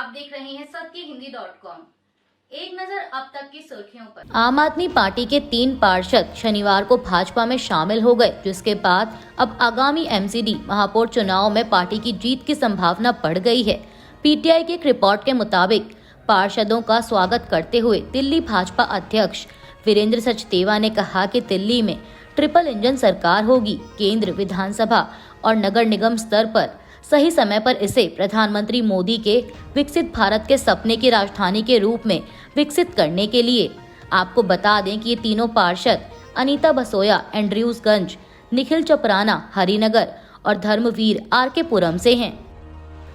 आप देख रहे हैं सत्यहिंदी.com। एक नजर अब तक की सुर्खियों पर। आम आदमी पार्टी के 3 पार्षद शनिवार को भाजपा में शामिल हो गए, जिसके बाद अब आगामी एमसीडी महापौर चुनाव में पार्टी की जीत की संभावना बढ़ गई है। पीटीआई की एक रिपोर्ट के मुताबिक पार्षदों का स्वागत करते हुए दिल्ली भाजपा अध्यक्ष वीरेंद्र सचदेवा ने कहा कि दिल्ली में ट्रिपल इंजन सरकार होगी। केंद्र, विधानसभा और नगर निगम स्तर पर सही समय पर इसे प्रधानमंत्री मोदी के विकसित भारत के सपने की राजधानी के रूप में विकसित करने के लिए। आपको बता दें कि ये तीनों पार्षद अनीता बसोया एंड्रयूजगंज, निखिल चपराना हरिनगर और धर्मवीर आर.के. पुरम से हैं।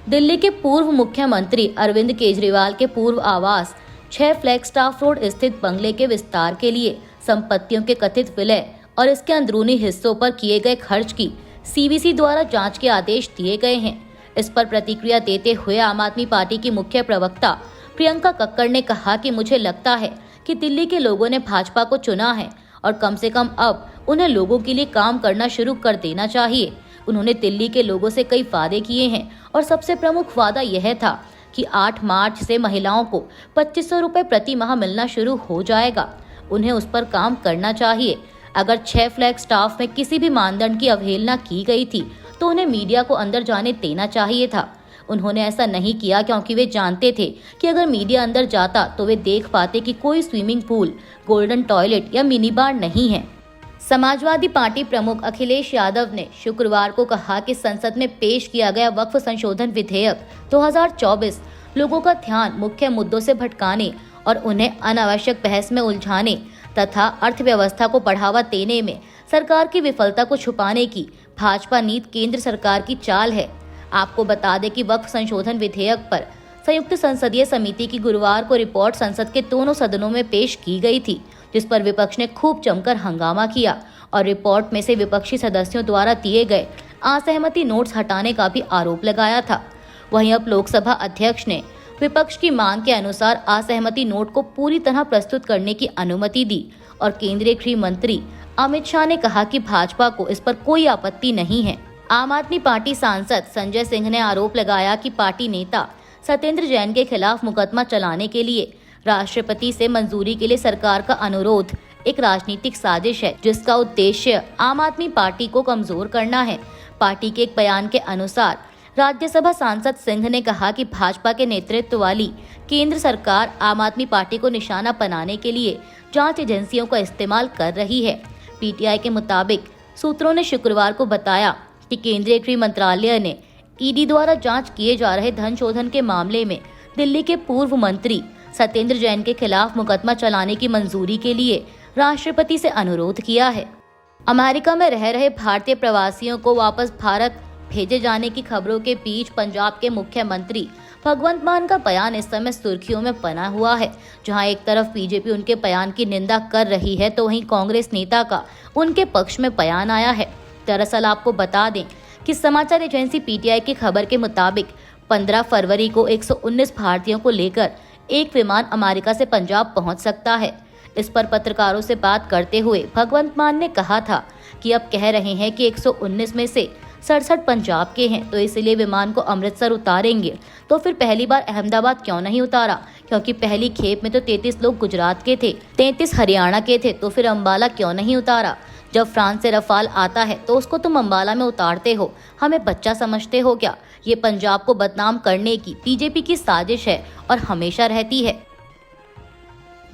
दिल्ली के पूर्व मुख्यमंत्री अरविंद केजरीवाल के पूर्व आवास 6 फ्लैगस्टाफ रोड स्थित बंगले के विस्तार के लिए संपत्तियों के कथित विलय और इसके अंदरूनी हिस्सों पर किए गए खर्च की सीवीसी द्वारा जांच के आदेश दिए गए हैं। इस पर प्रतिक्रिया देते हुए आम आदमी पार्टी की मुख्य प्रवक्ता प्रियंका कक्कड़ ने कहा कि मुझे लगता है कि दिल्ली के लोगों ने भाजपा को चुना है और कम से कम अब उन्हें लोगों के लिए काम करना शुरू कर देना चाहिए। उन्होंने दिल्ली के लोगों से कई वादे किए हैं और सबसे प्रमुख वादा यह था कि 8 मार्च से महिलाओं को 2500 रुपए प्रति माह मिलना शुरू हो जाएगा। उन्हें उस पर काम करना चाहिए। अगर 6 फ्लैग स्टाफ में किसी भी मानदंड की अवहेलना की गई थी तो उन्हें मीडिया को अंदर जाने देना चाहिए था। उन्होंने ऐसा नहीं किया क्योंकि वे जानते थे कि अगर मीडिया अंदर जाता तो वे देख पाते कि कोई स्विमिंग पूल, गोल्डन टॉयलेट या मिनी बार नहीं है। समाजवादी पार्टी प्रमुख अखिलेश यादव ने शुक्रवार को कहा कि संसद में पेश किया गया वक्फ संशोधन विधेयक 2024 लोगों का ध्यान मुख्य मुद्दों से भटकाने और उन्हें अनावश्यक बहस में उलझाने तथा अर्थव्यवस्था को बढ़ावा देने में सरकार की विफलता को छुपाने की भाजपा नीति केंद्र सरकार की चाल है। आपको बता दें कि वक्फ संशोधन विधेयक पर संयुक्त संसदीय समिति की गुरुवार को रिपोर्ट संसद के दोनों सदनों में पेश की गई थी, जिस पर विपक्ष ने खूब जमकर हंगामा किया और रिपोर्ट में से विपक्षी सदस्यों द्वारा दिए गए असहमति नोट्स हटाने का भी आरोप लगाया था। वहीं अब लोकसभा अध्यक्ष ने विपक्ष की मांग के अनुसार असहमति नोट को पूरी तरह प्रस्तुत करने की अनुमति दी और केंद्रीय गृह मंत्री अमित शाह ने कहा कि भाजपा को इस पर कोई आपत्ति नहीं है। आम आदमी पार्टी सांसद संजय सिंह ने आरोप लगाया कि पार्टी नेता सत्येंद्र जैन के खिलाफ मुकदमा चलाने के लिए राष्ट्रपति से मंजूरी के लिए सरकार का अनुरोध एक राजनीतिक साजिश है, जिसका उद्देश्य आम आदमी पार्टी को कमजोर करना है। पार्टी के एक बयान के अनुसार राज्यसभा सांसद सिंह ने कहा कि भाजपा के नेतृत्व वाली केंद्र सरकार आम आदमी पार्टी को निशाना बनाने के लिए जांच एजेंसियों का इस्तेमाल कर रही है। पीटीआई के मुताबिक सूत्रों ने शुक्रवार को बताया कि केंद्रीय गृह मंत्रालय ने ईडी द्वारा जांच किए जा रहे धन शोधन के मामले में दिल्ली के पूर्व मंत्री सत्येंद्र जैन के खिलाफ मुकदमा चलाने की मंजूरी के लिए राष्ट्रपति से अनुरोध किया है। अमेरिका में रह रहे भारतीय प्रवासियों को वापस भारत भेजे जाने की खबरों के बीच पंजाब के मुख्यमंत्री भगवंत मान का बयान इस समय सुर्खियों में बना हुआ है। जहां एक तरफ बीजेपी उनके बयान की निंदा कर रही है तो वहीं कांग्रेस नेता का उनके पक्ष में बयान आया है। दरअसल आपको बता दें कि समाचार एजेंसी पीटीआई की खबर के मुताबिक 15 फरवरी को 119 भारतीयों को लेकर एक विमान अमेरिका से पंजाब पहुंच सकता है। इस पर पत्रकारों से बात करते हुए भगवंत मान ने कहा था कि अब कह रहे हैं कि 119 में से 67 पंजाब के हैं, तो इसलिए विमान को अमृतसर उतारेंगे। तो फिर पहली बार अहमदाबाद क्यों नहीं उतारा? क्योंकि पहली खेप में तो 33 लोग गुजरात के थे, 33 हरियाणा के थे, तो फिर अम्बाला क्यों नहीं उतारा? जब फ्रांस से रफाल आता है तो उसको तुम अम्बाला में उतारते हो, हमें बच्चा समझते हो क्या? ये पंजाब को बदनाम करने की बीजेपी की साजिश है और हमेशा रहती है।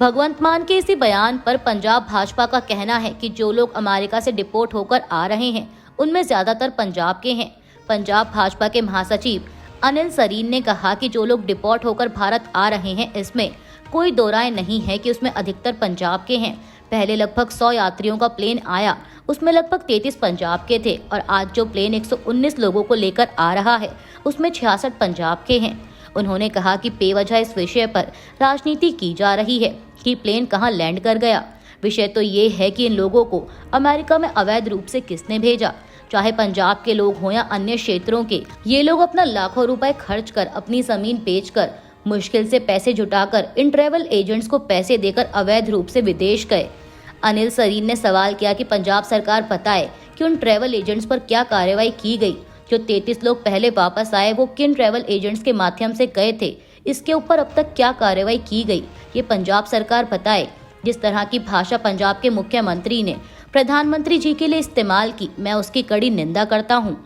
भगवंत मान के इसी बयान पर पंजाब भाजपा का कहना है कि जो लोग अमेरिका से डिपोर्ट होकर आ रहे हैं उनमें ज्यादातर पंजाब के हैं। पंजाब भाजपा के महासचिव अनिल सरीन ने कहा कि जो लोग डिपोर्ट होकर भारत आ रहे हैं इसमें कोई दो राय नहीं है कि उसमें अधिकतर पंजाब के हैं। पहले लगभग 100 यात्रियों का प्लेन आया, उसमें लगभग 33 पंजाब के थे और आज जो प्लेन 119 लोगों को लेकर आ रहा है उसमें 66 पंजाब के हैं। उन्होंने कहा कि बेवजह इस विषय पर राजनीति की जा रही है कि प्लेन कहां लैंड कर गया। विषय तो ये है कि इन लोगों को अमेरिका में अवैध रूप से किसने भेजा, चाहे पंजाब के लोग हों या अन्य क्षेत्रों के। ये लोग अपना लाखों रुपए खर्च कर, अपनी जमीन बेचकर, मुश्किल से पैसे जुटाकर इन ट्रैवल एजेंट्स को पैसे देकर अवैध रूप से विदेश गए। अनिल सरीन ने सवाल किया कि पंजाब सरकार बताए कि उन ट्रैवल एजेंट्स पर क्या कार्रवाई की गई। जो 33 लोग पहले वापस आए वो किन ट्रैवल एजेंट्स के माध्यम से गए थे, इसके ऊपर अब तक क्या कार्रवाई की गई, ये पंजाब सरकार बताए। जिस तरह की भाषा पंजाब के मुख्यमंत्री ने प्रधानमंत्री जी के लिए इस्तेमाल की, मैं उसकी कड़ी निंदा करता हूँ।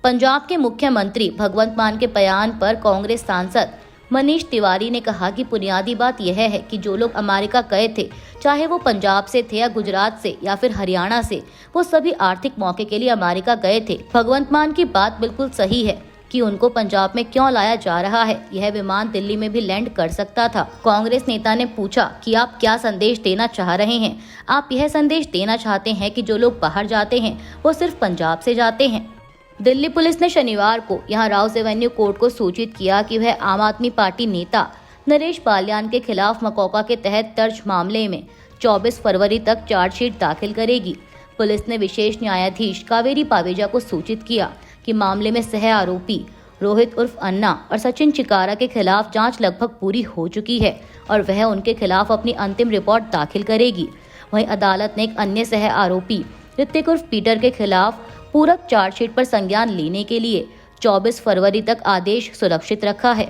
पंजाब के मुख्यमंत्री भगवंत मान के बयान पर कांग्रेस सांसद मनीष तिवारी ने कहा कि बुनियादी बात यह है कि जो लोग अमेरिका गए थे, चाहे वो पंजाब से थे या गुजरात से या फिर हरियाणा से, वो सभी आर्थिक मौके के लिए अमेरिका गए थे। भगवंत मान की बात बिल्कुल सही है कि उनको पंजाब में क्यों लाया जा रहा है। यह विमान दिल्ली में भी लैंड कर सकता था। कांग्रेस नेता ने पूछा कि आप क्या संदेश देना चाह रहे हैं। आप यह संदेश देना चाहते हैं कि जो लोग बाहर जाते हैं वो सिर्फ पंजाब से जाते हैं। दिल्ली पुलिस ने शनिवार को यहां राउस एवेन्यू कोर्ट को सूचित किया कि वह आम आदमी पार्टी नेता नरेश बालियान के खिलाफ मकोका के तहत दर्ज मामले में 24 फरवरी तक चार्जशीट दाखिल करेगी। पुलिस ने विशेष न्यायाधीश कावेरी पावेजा को सूचित किया कि मामले में सह आरोपी रोहित उर्फ अन्ना और सचिन चिकारा के खिलाफ जांच लगभग पूरी हो चुकी है और वह उनके खिलाफ अपनी अंतिम रिपोर्ट दाखिल करेगी। वहीं अदालत ने एक अन्य सह आरोपी ऋतिक उर्फ पीटर के खिलाफ पूरक चार्जशीट पर संज्ञान लेने के लिए 24 फरवरी तक आदेश सुरक्षित रखा है।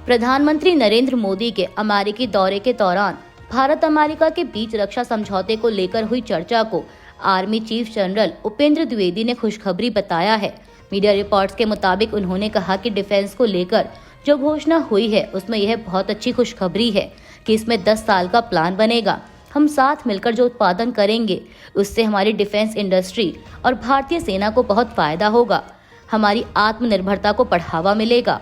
प्रधानमंत्री नरेंद्र मोदी के अमेरिकी दौरे के दौरान भारत अमेरिका के बीच रक्षा समझौते को लेकर हुई चर्चा को army chief general Upendra Dwivedi ने खुशखबरी बताया है। मीडिया रिपोर्ट्स के मुताबिक उन्होंने कहा कि डिफेंस को लेकर जो घोषणा हुई है उसमें यह बहुत अच्छी खुशखबरी है कि इसमें 10 साल का प्लान बनेगा। हम साथ मिलकर जो उत्पादन करेंगे उससे हमारी डिफेंस इंडस्ट्री और भारतीय सेना को बहुत फायदा होगा। हमारी आत्मनिर्भरता को बढ़ावा मिलेगा।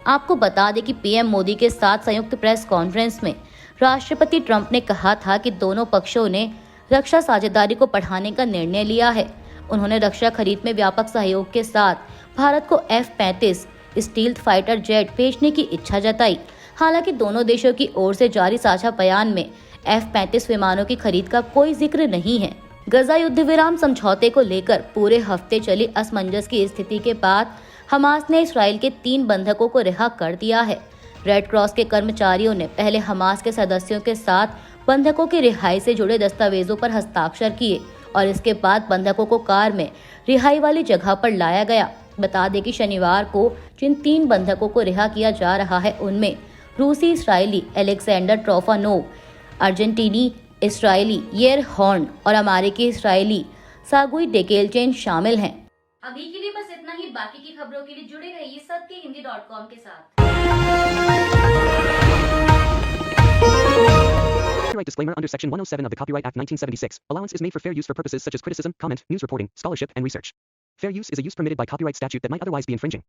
आपको बता दें कि पीएम मोदी के साथ संयुक्त प्रेस कॉन्फ्रेंस में राष्ट्रपति ट्रंप ने कहा था कि दोनों पक्षों ने रक्षा साझेदारी को बढ़ाने का निर्णय लिया है। उन्होंने रक्षा खरीद में व्यापक सहयोग के साथ भारत को F-35 स्टील्थ फाइटर जेट भेजने की इच्छा जताई। हालांकि दोनों देशों की ओर से जारी साझा बयान में F-35 विमानों की खरीद का कोई जिक्र नहीं है। गजा युद्ध विराम समझौते को लेकर पूरे हफ्ते चली असमंजस की स्थिति के बाद हमास ने इसराइल के 3 बंधकों को रिहा कर दिया है। रेड क्रॉस के कर्मचारियों ने पहले हमास के सदस्यों के साथ बंधकों की रिहाई से जुड़े दस्तावेजों पर हस्ताक्षर किए और इसके बाद बंधकों को कार में रिहाई वाली जगह पर लाया गया। बता दें कि शनिवार को जिन 3 बंधकों को रिहा किया जा रहा है उनमें रूसी इसराइली एलेक्जेंडर ट्रोफानोव, अर्जेंटीनी इसराइली येर हॉर्न और अमेरिकी इसराइली सागुई डेकेलचेन शामिल हैं। अभी के लिए बस इतना ही। बाकी की खबरों के लिए जुड़े रहिए सत्यहिंदी.com के साथ। Copyright disclaimer under Section 107 of the Copyright Act 1976. Allowance is made for fair use for purposes such as criticism, comment, news reporting, scholarship, and research. Fair use is a use permitted by copyright statute that might otherwise be infringing.